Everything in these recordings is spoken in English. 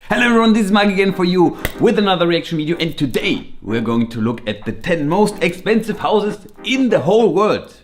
Hello everyone, this is Marc again for you with another reaction video, and today we're going to look at the 10 most expensive houses in the whole world.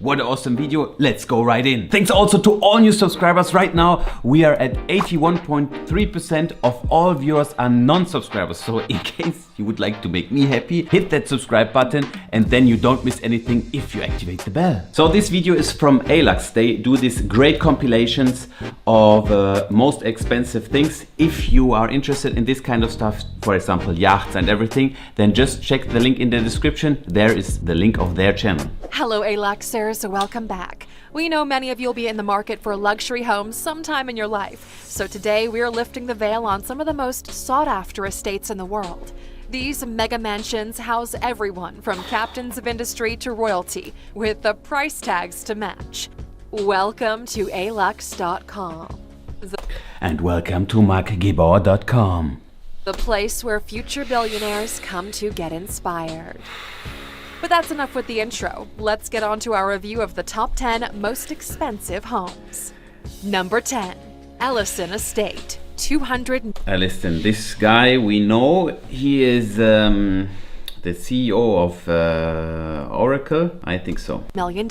What an awesome video, let's go right in. Thanks also to all new subscribers. Right now we are at 81.3% of all viewers are non-subscribers. So in case you would like to make me happy, hit that subscribe button and then you don't miss anything if you activate the bell. So this video is from Ellison. They do these great compilations of most expensive things. If you are interested in this kind of stuff, for example yachts and everything, then just check the link in the description. There is the link of their channel. Hello Ellixers, welcome back. We know many of you will be in the market for luxury homes sometime in your life. So today we're lifting the veil on some of the most sought after estates in the world. These mega mansions house everyone from captains of industry to royalty, with the price tags to match. Welcome to alux.com. And welcome to Gebauer.com. The place where future billionaires come to get inspired. But that's enough with the intro. Let's get on to our review of the top 10 most expensive homes. Number 10, Ellison Estate, 200. Listen, this guy we know, he is the CEO of Oracle, I think so. $1 million.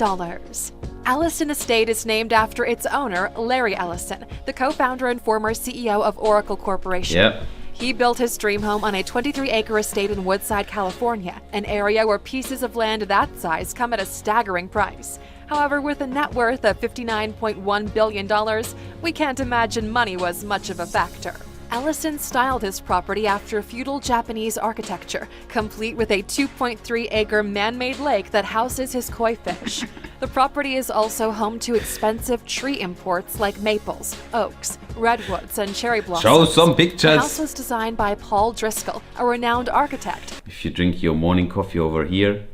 Ellison Estate is named after its owner, Larry Ellison, the co-founder and former CEO of Oracle Corporation. Yep. He built his dream home on a 23-acre estate in Woodside, California, an area where pieces of land that size come at a staggering price. However, with a net worth of $59.1 billion, we can't imagine money was much of a factor. Ellison styled his property after feudal Japanese architecture, complete with a 2.3-acre man-made lake that houses his koi fish. The property is also home to expensive tree imports like maples, oaks, redwoods, and cherry blossoms. Show some pictures. The house was designed by Paul Driscoll, a renowned architect. If you drink your morning coffee over here,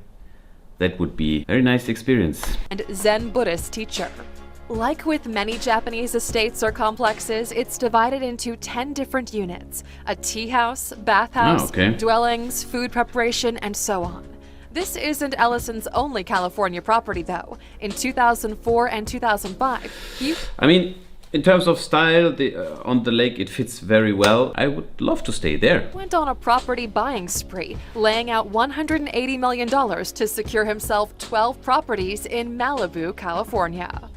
that would be a very nice experience. And Zen Buddhist teacher. Like with many Japanese estates or complexes, it's divided into 10 different units: a tea house, bathhouse, dwellings, food preparation, and so on. This isn't Ellison's only California property, though. In 2004 and 2005, I mean, in terms of style, on the lake it fits very well. I would love to stay there. Went on a property buying spree, laying out $180 million to secure himself 12 properties in Malibu, California.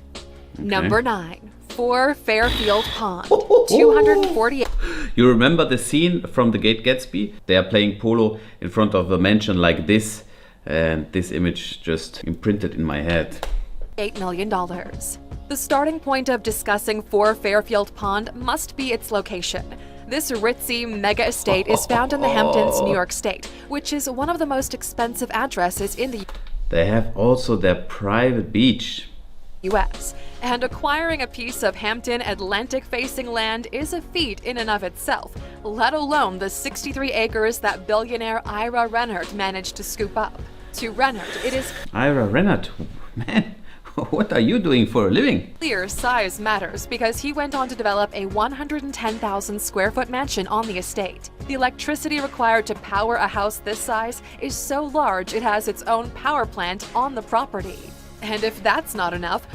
Okay. Number 9, Fairfield Pond, 248. You remember the scene from The Great Gatsby? They are playing polo in front of a mansion like this, and this image just imprinted in my head. $8 million. The starting point of discussing Fairfield Pond must be its location. This ritzy mega estate is found in the Hamptons, New York State, which is one of the most expensive addresses in the They have also their private beach. US, and acquiring a piece of Hampton Atlantic-facing land is a feat in and of itself, let alone the 63 acres that billionaire Ira Rennert managed to scoop up. To Rennert, it is Ira Rennert? Man, what are you doing for a living? Clear size matters because he went on to develop a 110,000 square foot mansion on the estate. The electricity required to power a house this size is so large it has its own power plant on the property. And if that's not enough...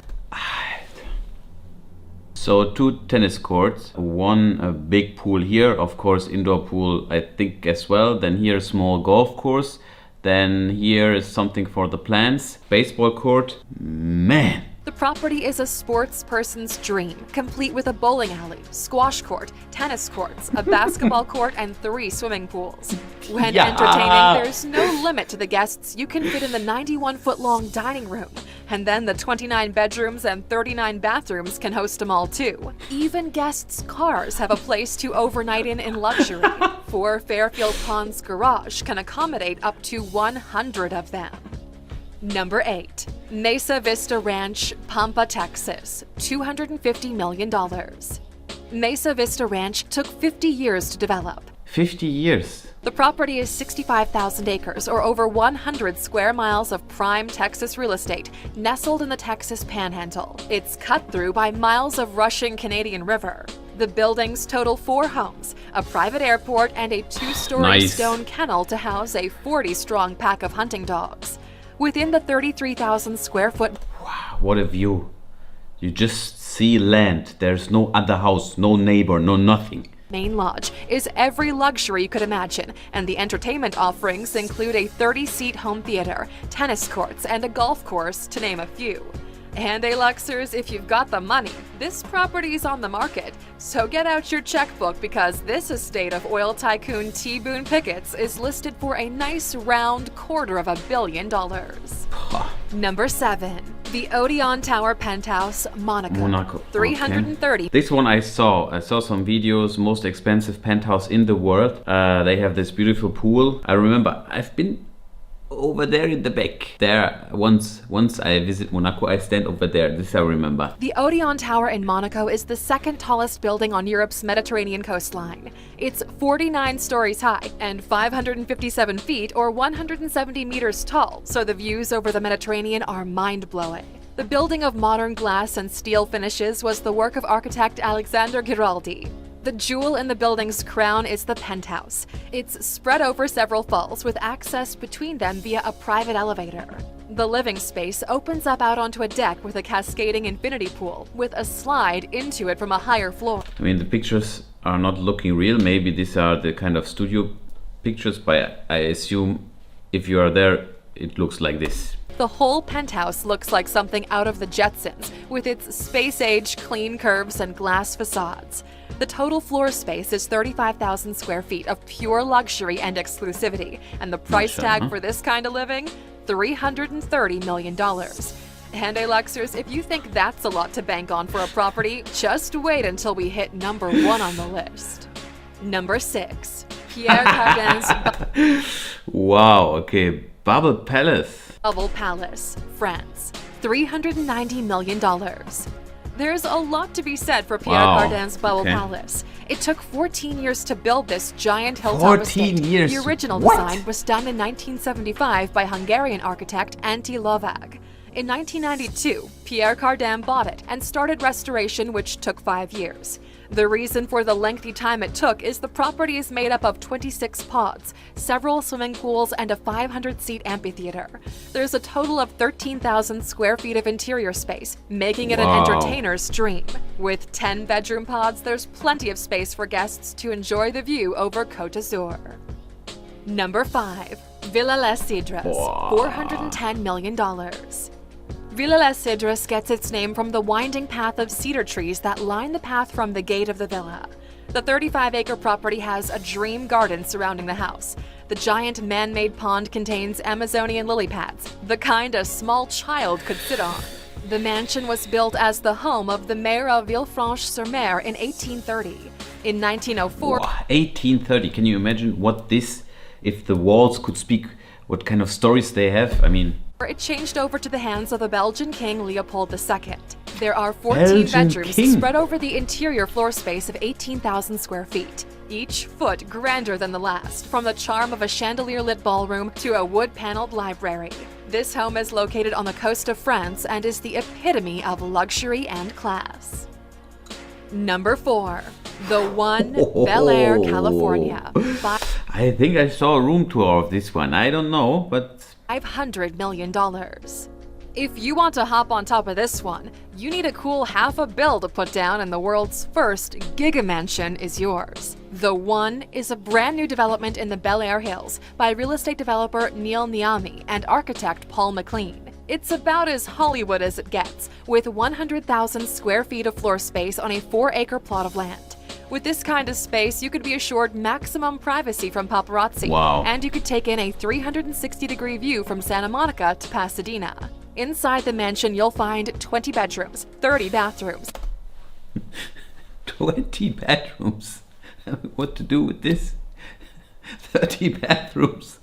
So 2 tennis courts, one big pool here, of course indoor pool I think as well, then here a small golf course, then here is something for the plants, baseball court, man! The property is a sports person's dream, complete with a bowling alley, squash court, tennis courts, a basketball court, and 3 swimming pools. When entertaining, there's no limit to the guests you can fit in the 91-foot-long dining room. And then the 29 bedrooms and 39 bathrooms can host them all too. Even guests' cars have a place to overnight in luxury. Fairfield Pond's garage can accommodate up to 100 of them. Number 8, Mesa Vista Ranch, Pampa, Texas, $250 million. Mesa Vista Ranch took 50 years to develop. 50 years? The property is 65,000 acres, or over 100 square miles of prime Texas real estate, nestled in the Texas Panhandle. It's cut through by miles of rushing Canadian River. The buildings total 4 homes, a private airport, and a 2-story stone kennel to house a 40-strong pack of hunting dogs. Within the 33,000 square foot... Wow, what a view. You just see land. There's no other house, no neighbor, no nothing. main lodge is every luxury you could imagine, and the entertainment offerings include a 30-seat home theater, tennis courts, and a golf course, to name a few. And Luxers, if you've got the money, this property's on the market. So get out your checkbook because this estate of oil tycoon T. Boone Pickett's is listed for a nice round $250 million. Number 7. The Odeon Tower Penthouse, Monaco. 330. Okay. This one I saw some videos, most expensive penthouse in the world. They have this beautiful pool. I remember I've been over there in the back. There, once I visit Monaco, I stand over there. This I remember. The Odeon Tower in Monaco is the second tallest building on Europe's Mediterranean coastline. It's 49 stories high and 557 feet or 170 meters tall, so the views over the Mediterranean are mind-blowing. The building of modern glass and steel finishes was the work of architect Alexander Giraldi. The jewel in the building's crown is the penthouse. It's spread over several falls with access between them via a private elevator. The living space opens up out onto a deck with a cascading infinity pool with a slide into it from a higher floor. I mean, the pictures are not looking real. Maybe these are the kind of studio pictures, but I assume if you are there, it looks like this. The whole penthouse looks like something out of the Jetsons, with its space-age clean curves and glass facades. The total floor space is 35,000 square feet of pure luxury and exclusivity, and the price tag for this kind of living, $330 million. And Luxers, if you think that's a lot to bank on for a property, just wait until we hit number 1 on the list. Number 6. Pierre Cardin's Wow, okay. Bubble Palace. Bubble Palace, France. $390 million. There's a lot to be said for Pierre Cardin's Bubble Palace. It took 14 years to build this giant hilltop estate. 14 years? The original design was done in 1975 by Hungarian architect Antilia. In 1992, Pierre Cardin bought it and started restoration, which took 5 years. The reason for the lengthy time it took is the property is made up of 26 pods, several swimming pools, and a 500-seat amphitheater. There's a total of 13,000 square feet of interior space, making it an entertainer's dream. With 10 bedroom pods, there's plenty of space for guests to enjoy the view over Côte d'Azur. Number 5. Villa Les Cedres, $410 million. Villa Les Cedres gets its name from the winding path of cedar trees that line the path from the gate of the villa. The 35-acre property has a dream garden surrounding the house. The giant man-made pond contains Amazonian lily pads, the kind a small child could sit on. The mansion was built as the home of the mayor of Villefranche-sur-Mer in 1830. In 1904... 1830, can you imagine what this, if the walls could speak, what kind of stories they have? I mean... It changed over to the hands of the Belgian king Leopold II. There are 14 bedrooms spread over the interior floor space of 18,000 square feet, each foot grander than the last, from the charm of a chandelier-lit ballroom to a wood-paneled library. This home is located on the coast of France and is the epitome of luxury and class. Number 4. The One, Bel Air, California. I think I saw a room tour of this one. I don't know, but... $500 million. If you want to hop on top of this one, you need a cool $500 million to put down and the world's first giga mansion is yours. The One is a brand new development in the Bel Air Hills by real estate developer Neil Niami and architect Paul McLean. It's about as Hollywood as it gets, with 100,000 square feet of floor space on a 4-acre plot of land. With this kind of space, you could be assured maximum privacy from paparazzi, and you could take in a 360-degree view from Santa Monica to Pasadena. Inside the mansion, you'll find 20 bedrooms, 30 bathrooms. 20 bedrooms? What to do with this? 30 bathrooms.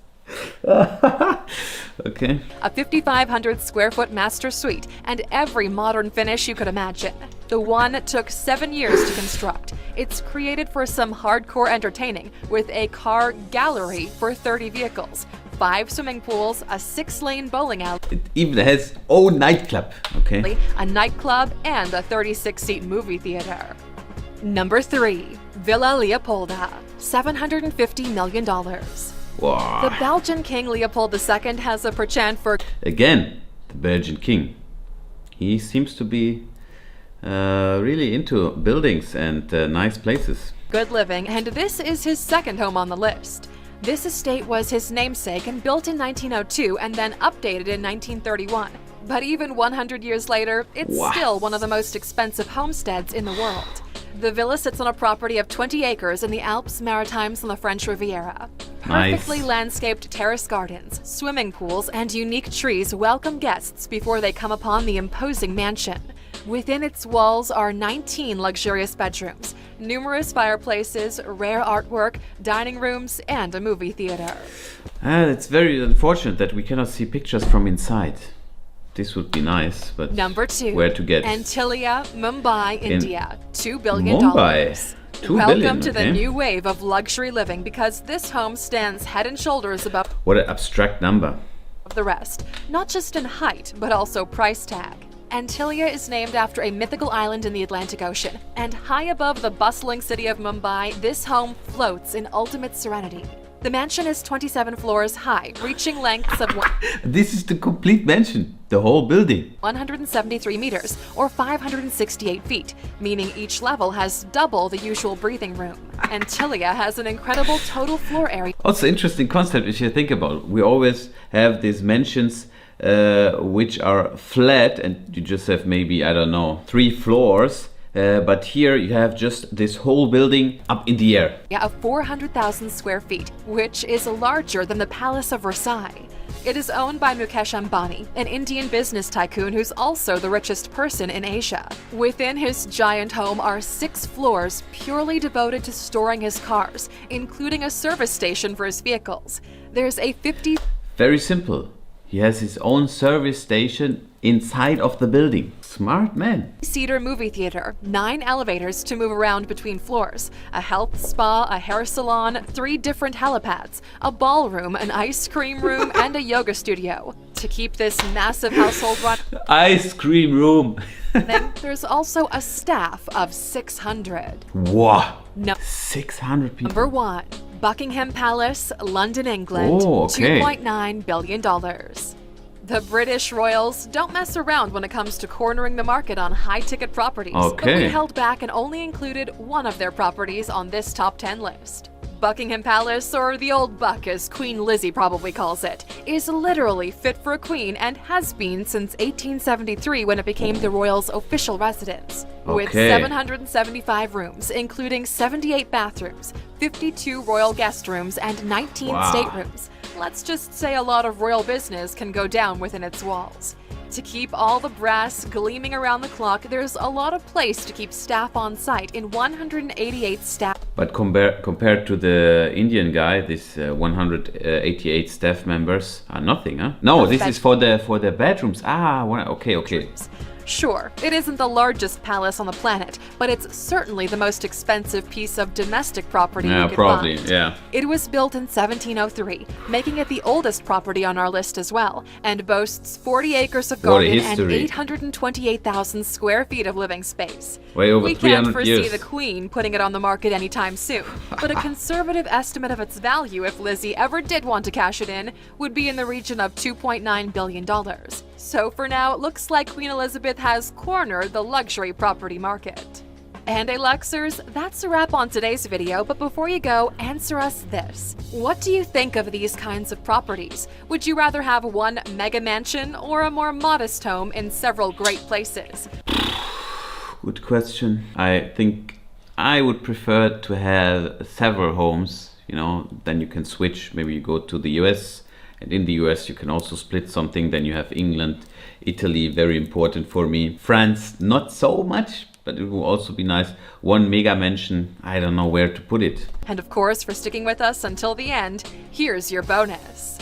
Okay. A 5,500 square foot master suite and every modern finish you could imagine. The One took 7 years to construct. It's created for some hardcore entertaining with a car gallery for 30 vehicles, 5 swimming pools, a 6-lane bowling alley. It even has own nightclub. Okay. A nightclub and a 36-seat movie theater. Number 3. Villa Leopolda, $750 million. Wow. The Belgian King Leopold II has a penchant for... Again, the Belgian king. He seems to be really into buildings and nice places. good living, and this is his second home on the list. This estate was his namesake and built in 1902 and then updated in 1931. But even 100 years later, it's still one of the most expensive homesteads in the world. The villa sits on a property of 20 acres in the Alpes Maritimes on the French Riviera. Perfectly landscaped terrace gardens, swimming pools, and unique trees welcome guests before they come upon the imposing mansion. Within its walls are 19 luxurious bedrooms, numerous fireplaces, rare artwork, dining rooms, and a movie theater. It's very unfortunate that we cannot see pictures from inside. This would be nice, but Number 2. Where to get? Antilia, Mumbai, India. $2 billion. Mumbai. Welcome to the new wave of luxury living, because this home stands head and shoulders above What an abstract number. the rest, not just in height, but also price tag. Antilia is named after a mythical island in the Atlantic Ocean, and high above the bustling city of Mumbai, this home floats in ultimate serenity. The mansion is 27 floors high, reaching lengths of This is the complete mansion, the whole building. 173 meters, or 568 feet, meaning each level has double the usual breathing room. Antilia has an incredible total floor area. Also interesting concept if you think about it. We always have these mansions which are flat and you just have maybe, I don't know, 3 floors. But here you have just this whole building up in the air. Of 400,000 square feet, which is larger than the Palace of Versailles. It is owned by Mukesh Ambani, an Indian business tycoon who's also the richest person in Asia. Within his giant home are 6 floors purely devoted to storing his cars, including a service station for his vehicles. There's a 50... Very simple. He has his own service station inside of the building. Smart man. Seater movie theater, 9 elevators to move around between floors, a health spa, a hair salon, 3 different helipads, a ballroom, an ice cream room, and a yoga studio. To keep this massive household running, Ice cream room. there's also a staff of 600. Wow. No. 600 people. Number 1, Buckingham Palace, London, England, Oh, okay. $2.9 billion. The British royals don't mess around when it comes to cornering the market on high-ticket properties, but we Okay. held back and only included one of their properties on this top 10 list. Buckingham Palace, or the Old Buck as Queen Lizzie probably calls it, is literally fit for a queen and has been since 1873 when it became the royals' official residence. With Okay. 775 rooms, including 78 bathrooms, 52 royal guest rooms, and 19 Wow. staterooms. Let's just say a lot of royal business can go down within its walls. To keep all the brass gleaming around the clock, there's a lot of place to keep staff on site in 188 staff. But compared to the Indian guy, this 188 staff members are nothing, huh? No, this is for the bedrooms. Okay. Sure, it isn't the largest palace on the planet, but it's certainly the most expensive piece of domestic property you could probably, find. yeah. It was built in 1703, making it the oldest property on our list as well, and boasts 40 acres of What a garden and history. 828,000 square feet of living space. Way over We 300 can't foresee years. the Queen putting it on the market anytime soon, but a conservative estimate of its value, if Lizzie ever did want to cash it in, would be in the region of $2.9 billion. So for now, it looks like Queen Elizabeth has cornered the luxury property market. And Luxers, that's a wrap on today's video, but before you go, answer us this. What do you think of these kinds of properties? Would you rather have one mega mansion or a more modest home in several great places? Good question. I think I would prefer to have several homes, then you can switch. Maybe you go to the US, and in the US you can also split something. Then you have England, Italy, very important for me. France, not so much, but it will also be nice. One mega mansion, I don't know where to put it. And of course, for sticking with us until the end, here's your bonus.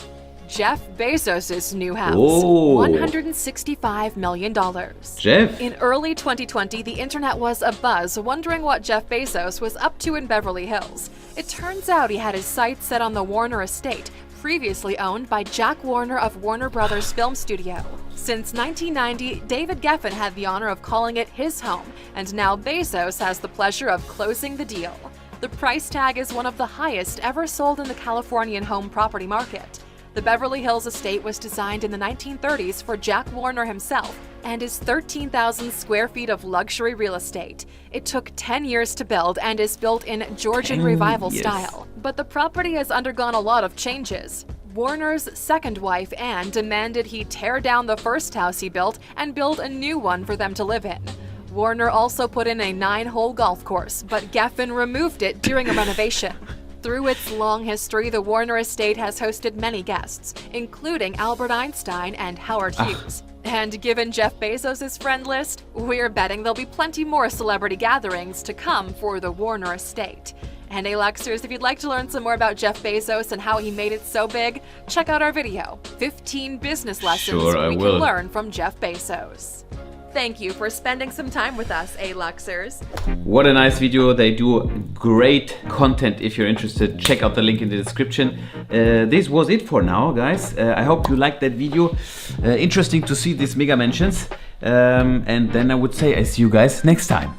Jeff Bezos' new house, Oh. $165 million. Jeff? In early 2020, the internet was abuzz wondering what Jeff Bezos was up to in Beverly Hills. It turns out he had his sights set on the Warner Estate, previously owned by Jack Warner of Warner Brothers Film Studio. Since 1990, David Geffen had the honor of calling it his home, and now Bezos has the pleasure of closing the deal. The price tag is one of the highest ever sold in the Californian home property market. The Beverly Hills estate was designed in the 1930s for Jack Warner himself and is 13,000 square feet of luxury real estate. It took 10 years to build and is built in Georgian Revival style. But the property has undergone a lot of changes. Warner's second wife, Anne, demanded he tear down the first house he built and build a new one for them to live in. Warner also put in a 9-hole golf course, but Geffen removed it during a renovation. Through its long history, the Warner estate has hosted many guests, including Albert Einstein and Howard Hughes. And given Jeff Bezos' friend list, we're betting there'll be plenty more celebrity gatherings to come for the Warner estate. And Luxers, if you'd like to learn some more about Jeff Bezos and how he made it so big, check out our video, 15 business lessons we can learn from Jeff Bezos. Thank you for spending some time with us, Luxers. What a nice video. They do great content. If you're interested, check out the link in the description. This was it for now, guys. I hope you liked that video. Interesting to see these mega mansions. And then I would say I see you guys next time.